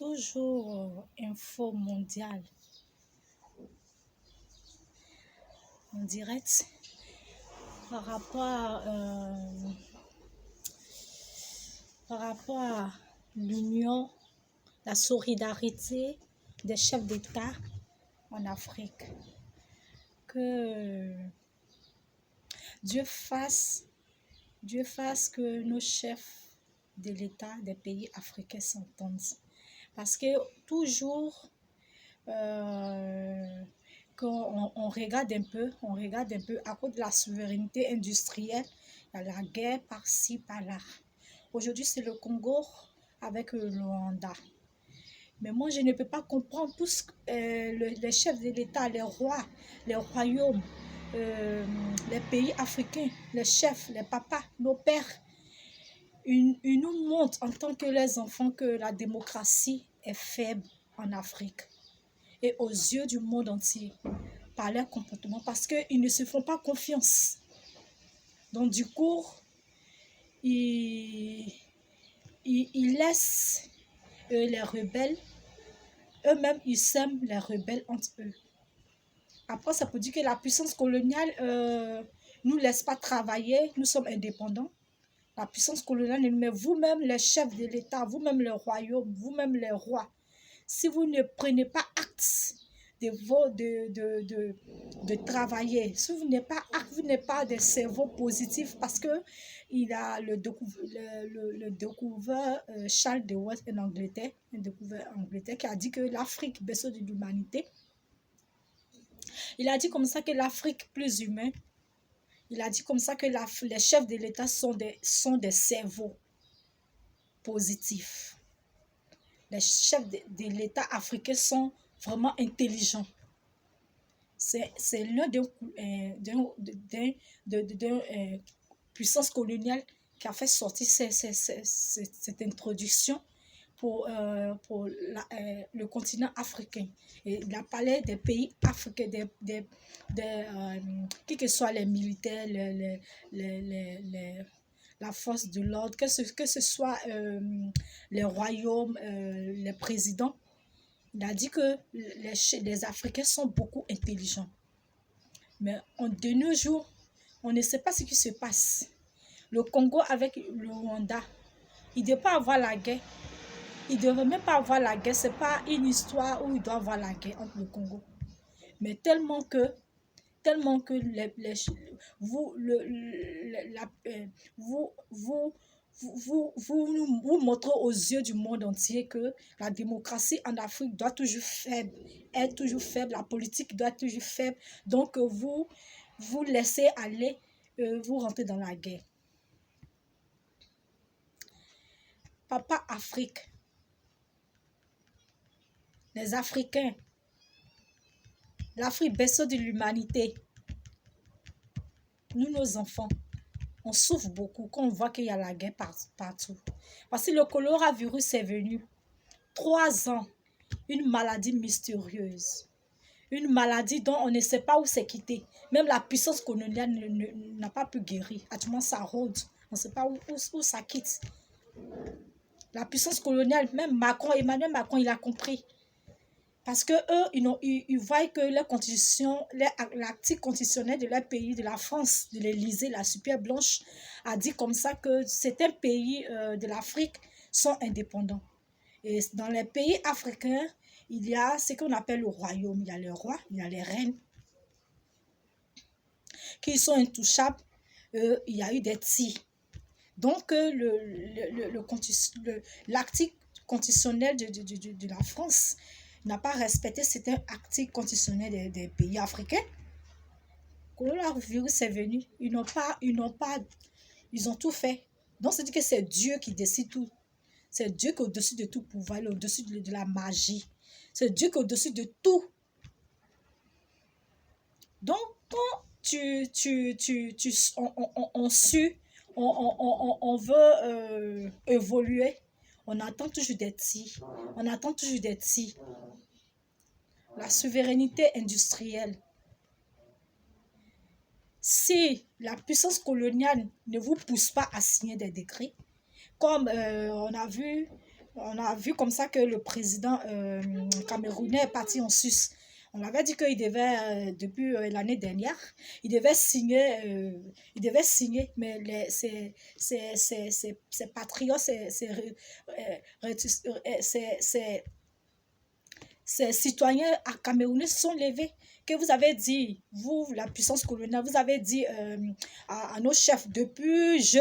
Toujours info mondiale en direct par rapport à l'union, la solidarité des chefs d'État en Afrique. Que Dieu fasse que nos chefs de l'État des pays africains s'entendent. Parce que toujours quand on regarde un peu à cause de la souveraineté industrielle, il y a la guerre par-ci, par-là. Aujourd'hui, c'est le Congo avec le Rwanda. Mais moi, je ne peux pas comprendre tout ce que les chefs de l'État, les rois, les royaumes, les pays africains, les chefs, les papas, nos pères, ils nous montrent en tant que les enfants que la démocratie est faible en Afrique et aux yeux du monde entier par leur comportement parce qu'ils ne se font pas confiance. Donc du coup, ils laissent les rebelles, eux-mêmes ils sèment les rebelles entre eux. Après, ça peut dire que la puissance coloniale nous laisse pas travailler, nous sommes indépendants. La puissance coloniale, mais vous-même les chefs de l'État, vous-même le royaume, vous-même les rois, si vous ne prenez pas acte de travailler, si vous n'êtes pas acte, vous n'êtes pas des cerveaux positifs, parce que il a le découvreur Charles de Gaulle en Angleterre, un découvreur Angleterre qui a dit que l'Afrique, berceau de l'humanité, il a dit comme ça que l'Afrique plus humaine, il a dit comme ça que les chefs de l'État sont des cerveaux positifs. Les chefs de l'État africain sont vraiment intelligents. C'est l'un d'une puissance coloniale qui a fait sortir cette introduction pour le continent africain. Et il a parlé des pays africains, quels que soient les militaires, la force de l'ordre, que ce soit les royaumes, les présidents. Il a dit que les Africains sont beaucoup intelligents. Mais de nos jours, on ne sait pas ce qui se passe. Le Congo avec le Rwanda, il ne devait pas avoir la guerre. Il ne devrait même pas avoir la guerre. Ce n'est pas une histoire où il doit avoir la guerre entre le Congo. Mais tellement que vous montrez aux yeux du monde entier que la démocratie en Afrique doit toujours faible, est toujours faible, la politique doit être toujours faible. Donc vous laissez aller, vous rentrez dans la guerre. Papa Afrique, les Africains, l'Afrique, berceau de l'humanité, nous, nos enfants, on souffre beaucoup quand on voit qu'il y a la guerre partout. Parce que le coronavirus est venu. 3 ans, une maladie mystérieuse. Une maladie dont on ne sait pas où c'est quitté. Même la puissance coloniale n'a pas pu guérir. Actuellement, ça rôde. On ne sait pas où ça quitte. La puissance coloniale, même Emmanuel Macron, il a compris. Parce que eux, ils voient que l'article constitutionnel de leur pays, de la France, de l'Élysée, la super blanche, a dit comme ça que certains pays de l'Afrique sont indépendants. Et dans les pays africains, il y a ce qu'on appelle le royaume. Il y a les rois, il y a les reines qui sont intouchables. Il y a eu des tirs. Donc, l'article constitutionnel de la France n'a pas respecté certains articles constitutionnels des pays africains. Quand le virus est venu, ils ont tout fait. Donc, c'est-à-dire que c'est Dieu qui décide tout. C'est Dieu qui est au-dessus de tout pouvoir, au-dessus de la magie. C'est Dieu qui est au-dessus de tout. Donc, quand on veut évoluer, on attend toujours des tirs. On attend toujours des tirs. La souveraineté industrielle. Si la puissance coloniale ne vous pousse pas à signer des décrets, comme on a vu On a vu comme ça que le président camerounais est parti en Suisse. On avait dit qu'il devait, depuis l'année dernière, il devait signer, mais ces patriotes, ces citoyens camerounais se sont levés, que vous avez dit, vous, la puissance coloniale, vous avez dit à nos chefs depuis jeudi,